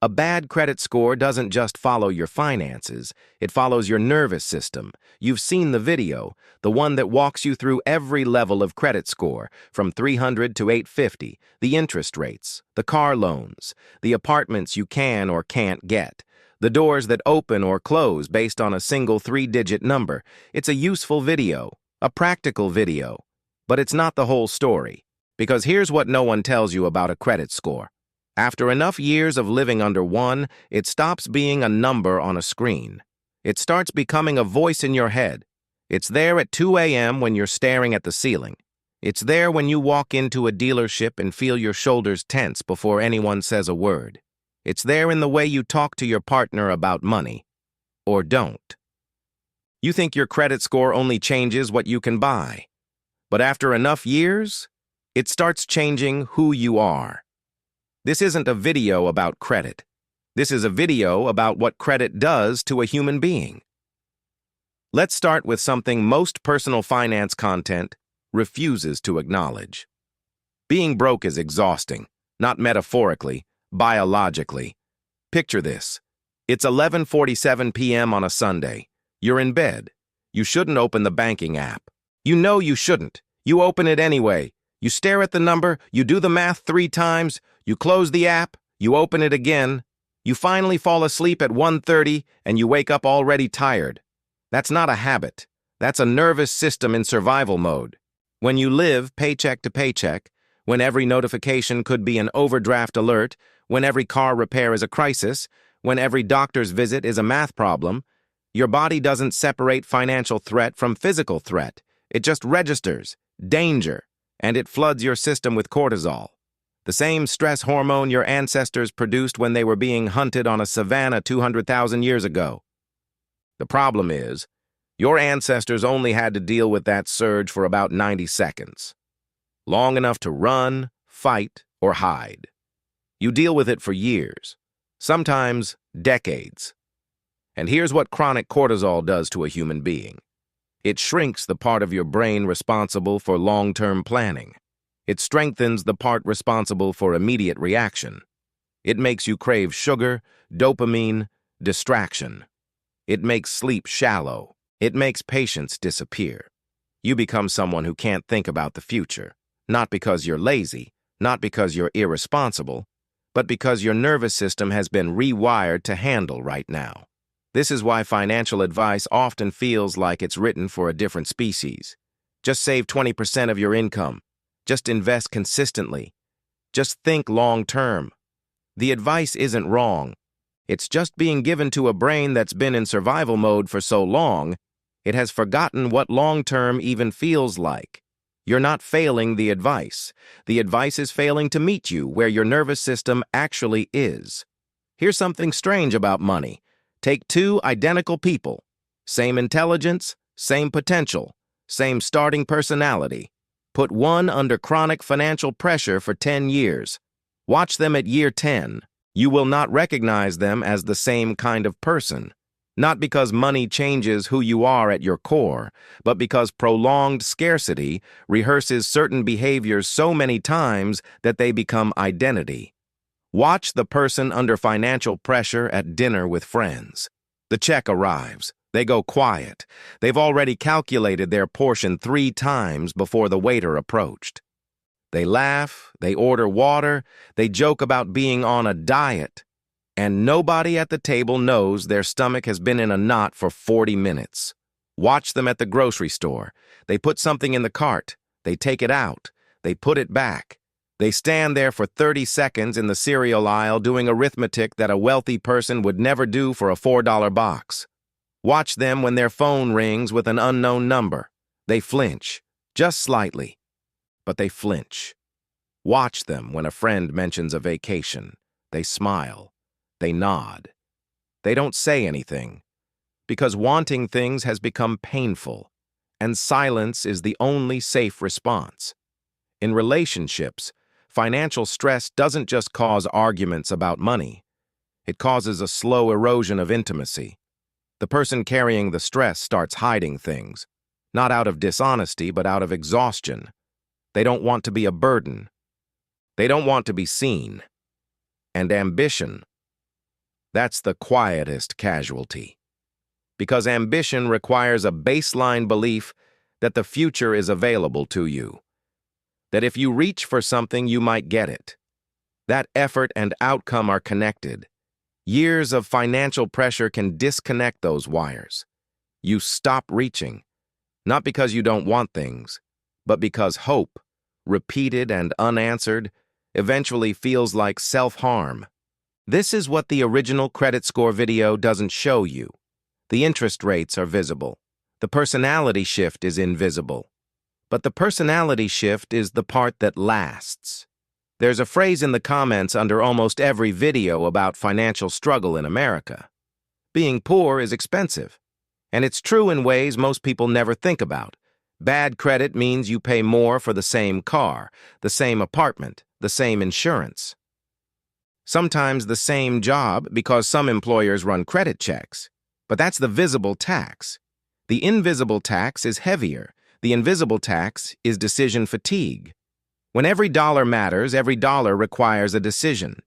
A bad credit score doesn't just follow your finances, it follows your nervous system. You've seen the video, the one that walks you through every level of credit score, from 300 to 850, the interest rates, the car loans, the apartments you can or can't get, the doors that open or close based on a single three-digit number. It's a useful video, a practical video. But it's not the whole story. Because here's what no one tells you about a credit score. After enough years of living under one, it stops being a number on a screen. It starts becoming a voice in your head. It's there at 2 a.m. when you're staring at the ceiling. It's there when you walk into a dealership and feel your shoulders tense before anyone says a word. It's there in the way you talk to your partner about money. Or don't. You think your credit score only changes what you can buy. But after enough years, it starts changing who you are. This isn't a video about credit. This is a video about what credit does to a human being. Let's start with something most personal finance content refuses to acknowledge. Being broke is exhausting, not metaphorically, biologically. Picture this. It's 11:47 p.m. on a Sunday. You're in bed. You shouldn't open the banking app. You know you shouldn't. You open it anyway. You stare at the number, you do the math 3 times, you close the app, you open it again, you finally fall asleep at 1:30 and you wake up already tired. That's not a habit. That's a nervous system in survival mode. When you live paycheck to paycheck, when every notification could be an overdraft alert, when every car repair is a crisis, when every doctor's visit is a math problem, your body doesn't separate financial threat from physical threat. It just registers danger. And it floods your system with cortisol, the same stress hormone your ancestors produced when they were being hunted on a savanna 200,000 years ago. The problem is, your ancestors only had to deal with that surge for about 90 seconds, long enough to run, fight, or hide. You deal with it for years, sometimes decades. And here's what chronic cortisol does to a human being. It shrinks the part of your brain responsible for long-term planning. It strengthens the part responsible for immediate reaction. It makes you crave sugar, dopamine, distraction. It makes sleep shallow. It makes patience disappear. You become someone who can't think about the future, not because you're lazy, not because you're irresponsible, but because your nervous system has been rewired to handle right now. This is why financial advice often feels like it's written for a different species. Just save 20% of your income. Just invest consistently. Just think long-term. The advice isn't wrong. It's just being given to a brain that's been in survival mode for so long, it has forgotten what long-term even feels like. You're not failing the advice. The advice is failing to meet you where your nervous system actually is. Here's something strange about money. Take 2 identical people, same intelligence, same potential, same starting personality. Put one under chronic financial pressure for 10 years. Watch them at year 10. You will not recognize them as the same kind of person. Not because money changes who you are at your core, but because prolonged scarcity rehearses certain behaviors so many times that they become identity. Watch the person under financial pressure at dinner with friends. The check arrives. They go quiet. They've already calculated their portion 3 times before the waiter approached. They laugh, they order water, they joke about being on a diet, and nobody at the table knows their stomach has been in a knot for 40 minutes. Watch them at the grocery store. They put something in the cart. They take it out. They put it back. They stand there for 30 seconds in the cereal aisle doing arithmetic that a wealthy person would never do for a $4 box. Watch them when their phone rings with an unknown number. They flinch, just slightly, but they flinch. Watch them when a friend mentions a vacation. They smile. They nod. They don't say anything, because wanting things has become painful, and silence is the only safe response. In relationships, financial stress doesn't just cause arguments about money. It causes a slow erosion of intimacy. The person carrying the stress starts hiding things, not out of dishonesty, but out of exhaustion. They don't want to be a burden. They don't want to be seen. And ambition, That's the quietest casualty. Because ambition requires a baseline belief that the future is available to you. That if you reach for something, you might get it. That effort and outcome are connected. Years of financial pressure can disconnect those wires. You stop reaching, not because you don't want things, but because hope, repeated and unanswered, eventually feels like self-harm. This is what the original credit score video doesn't show you. The interest rates are visible. The personality shift is invisible. But the personality shift is the part that lasts. There's a phrase in the comments under almost every video about financial struggle in America. Being poor is expensive. And it's true in ways most people never think about. Bad credit means you pay more for the same car, the same apartment, the same insurance. Sometimes the same job because some employers run credit checks. But that's the visible tax. The invisible tax is heavier. The invisible tax is decision fatigue. When every dollar matters, every dollar requires a decision.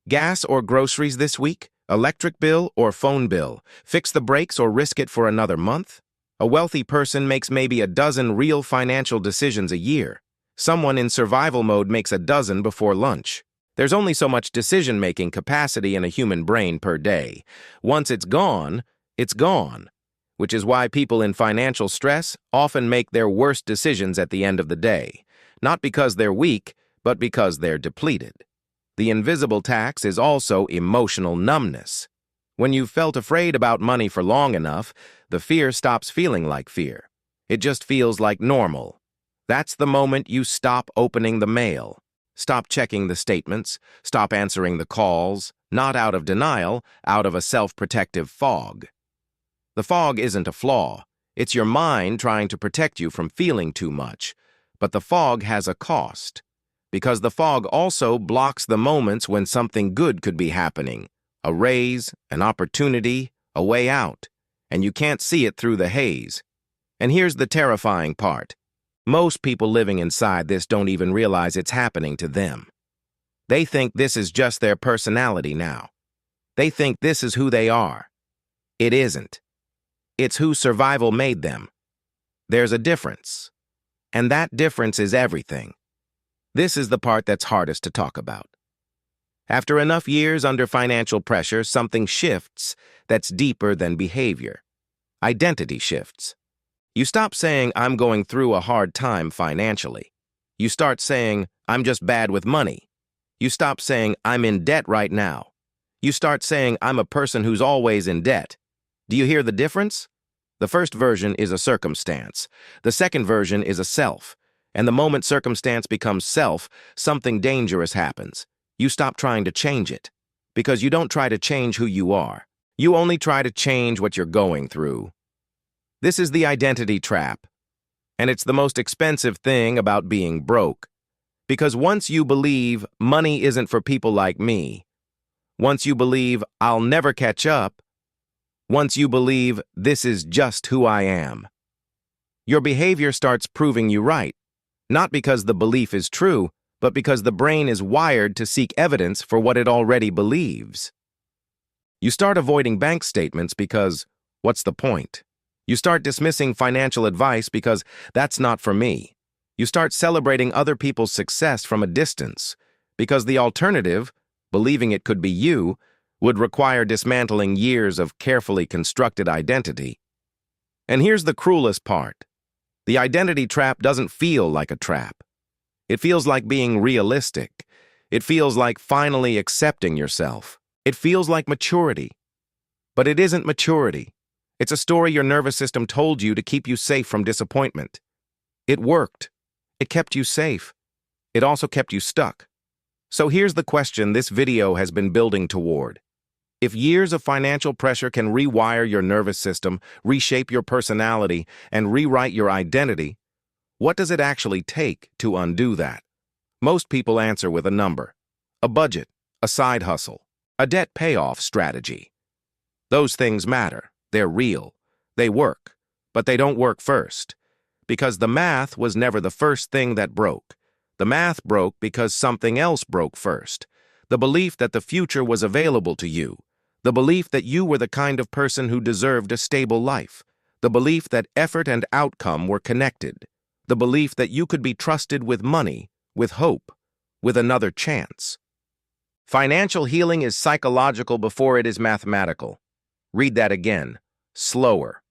Gas or groceries this week? Electric bill or phone bill? Fix the brakes or risk it for another month? A wealthy person makes maybe a dozen real financial decisions a year. Someone in survival mode makes a dozen before lunch. There's only so much decision-making capacity in a human brain per day. Once it's gone, which is why people in financial stress often make their worst decisions at the end of the day. Not because they're weak, but because they're depleted. The invisible tax is also emotional numbness. When you've felt afraid about money for long enough, the fear stops feeling like fear. It just feels like normal. That's the moment you stop opening the mail, stop checking the statements, stop answering the calls, not out of denial, out of a self-protective fog. The fog isn't a flaw. It's your mind trying to protect you from feeling too much. But the fog has a cost, because the fog also blocks the moments when something good could be happening. A raise, an opportunity, a way out, and you can't see it through the haze. And here's the terrifying part. Most people living inside this don't even realize it's happening to them. They think this is just their personality now. They think this is who they are. It isn't. It's who survival made them. There's a difference. And that difference is everything. This is the part that's hardest to talk about. After enough years under financial pressure, something shifts that's deeper than behavior. Identity shifts. You stop saying, I'm going through a hard time financially. You start saying, I'm just bad with money. You stop saying, I'm in debt right now. You start saying, I'm a person who's always in debt. Do you hear the difference? The first version is a circumstance. The second version is a self. And the moment circumstance becomes self, something dangerous happens. You stop trying to change it. Because you don't try to change who you are. You only try to change what you're going through. This is the identity trap. And it's the most expensive thing about being broke. Because once you believe money isn't for people like me, once you believe I'll never catch up, once you believe this is just who I am, your behavior starts proving you right. Not because the belief is true, but because the brain is wired to seek evidence for what it already believes. You start avoiding bank statements because, what's the point? You start dismissing financial advice because that's not for me. You start celebrating other people's success from a distance because the alternative, believing it could be you, would require dismantling years of carefully constructed identity. And here's the cruelest part. The identity trap doesn't feel like a trap. It feels like being realistic. It feels like finally accepting yourself. It feels like maturity. But it isn't maturity. It's a story your nervous system told you to keep you safe from disappointment. It worked. It kept you safe. It also kept you stuck. So here's the question this video has been building toward. If years of financial pressure can rewire your nervous system, reshape your personality, and rewrite your identity, what does it actually take to undo that? Most people answer with a number, a budget, a side hustle, a debt payoff strategy. Those things matter. They're real. They work. But they don't work first. Because the math was never the first thing that broke. The math broke because something else broke first. The belief that the future was available to you. The belief that you were the kind of person who deserved a stable life. The belief that effort and outcome were connected. The belief that you could be trusted with money, with hope, with another chance. Financial healing is psychological before it is mathematical. Read that again, slower.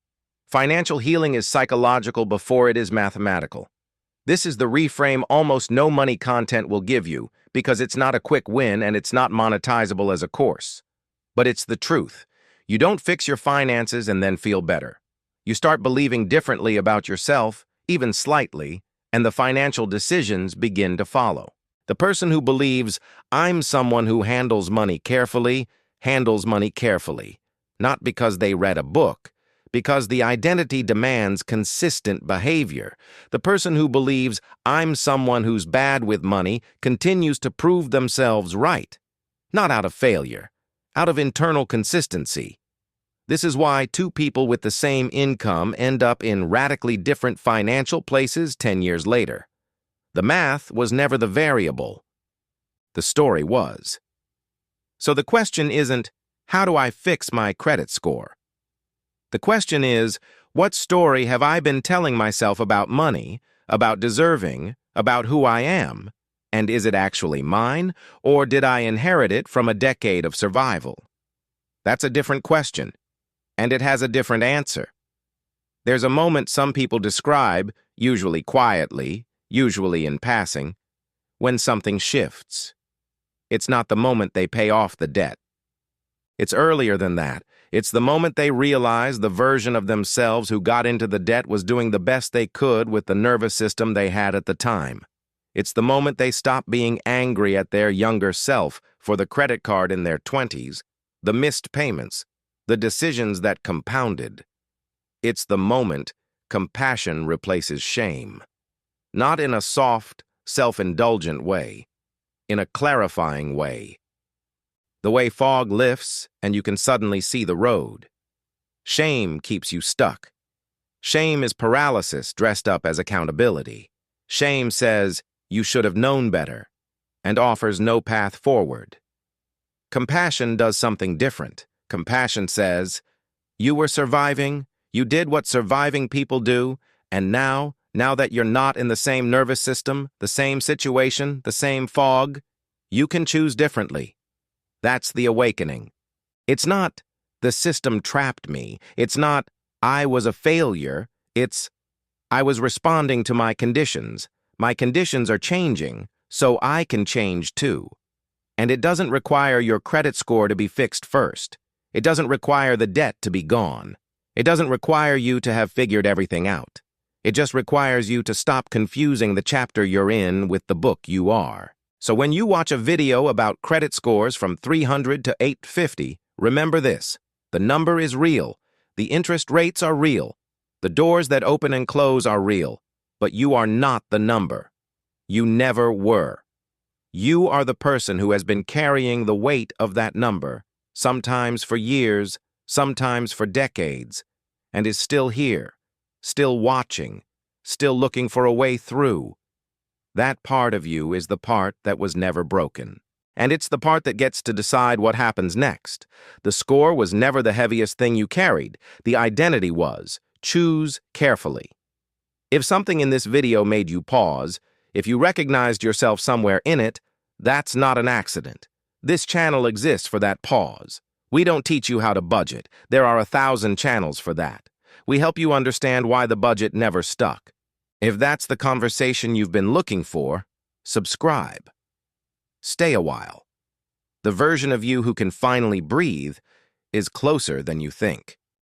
Financial healing is psychological before it is mathematical. This is the reframe almost no money content will give you because it's not a quick win and it's not monetizable as a course. But it's the truth. You don't fix your finances and then feel better. You start believing differently about yourself, even slightly, and the financial decisions begin to follow. The person who believes, I'm someone who handles money carefully, not because they read a book, because the identity demands consistent behavior. The person who believes, I'm someone who's bad with money, continues to prove themselves right, not out of failure, out of internal consistency. This is why two people with the same income end up in radically different financial places 10 years later. The math was never the variable. The story was. So the question isn't, how do I fix my credit score? The question is, what story have I been telling myself about money, about deserving, about who I am? And is it actually mine, or did I inherit it from a decade of survival? That's a different question, and it has a different answer. There's a moment some people describe, usually quietly, usually in passing, when something shifts. It's not the moment they pay off the debt. It's earlier than that. It's the moment they realize the version of themselves who got into the debt was doing the best they could with the nervous system they had at the time. It's the moment they stop being angry at their younger self for the credit card in their 20s, the missed payments, the decisions that compounded. It's the moment compassion replaces shame. Not in a soft, self-indulgent way, in a clarifying way. The way fog lifts and you can suddenly see the road. Shame keeps you stuck. Shame is paralysis dressed up as accountability. Shame says, you should have known better, and offers no path forward. Compassion does something different. Compassion says, you were surviving, you did what surviving people do, and now that you're not in the same nervous system, the same situation, the same fog, you can choose differently. That's the awakening. It's not, the system trapped me. It's not, I was a failure. It's, I was responding to my conditions. My conditions are changing, so I can change too. And it doesn't require your credit score to be fixed first. It doesn't require the debt to be gone. It doesn't require you to have figured everything out. It just requires you to stop confusing the chapter you're in with the book you are. So when you watch a video about credit scores from 300 to 850, remember this. The number is real. The interest rates are real. The doors that open and close are real. But you are not the number. You never were. You are the person who has been carrying the weight of that number, sometimes for years, sometimes for decades, and is still here, still watching, still looking for a way through. That part of you is the part that was never broken. And it's the part that gets to decide what happens next. The score was never the heaviest thing you carried. The identity was. Choose carefully. If something in this video made you pause, if you recognized yourself somewhere in it, that's not an accident. This channel exists for that pause. We don't teach you how to budget. There are 1,000 channels for that. We help you understand why the budget never stuck. If that's the conversation you've been looking for, subscribe. Stay a while. The version of you who can finally breathe is closer than you think.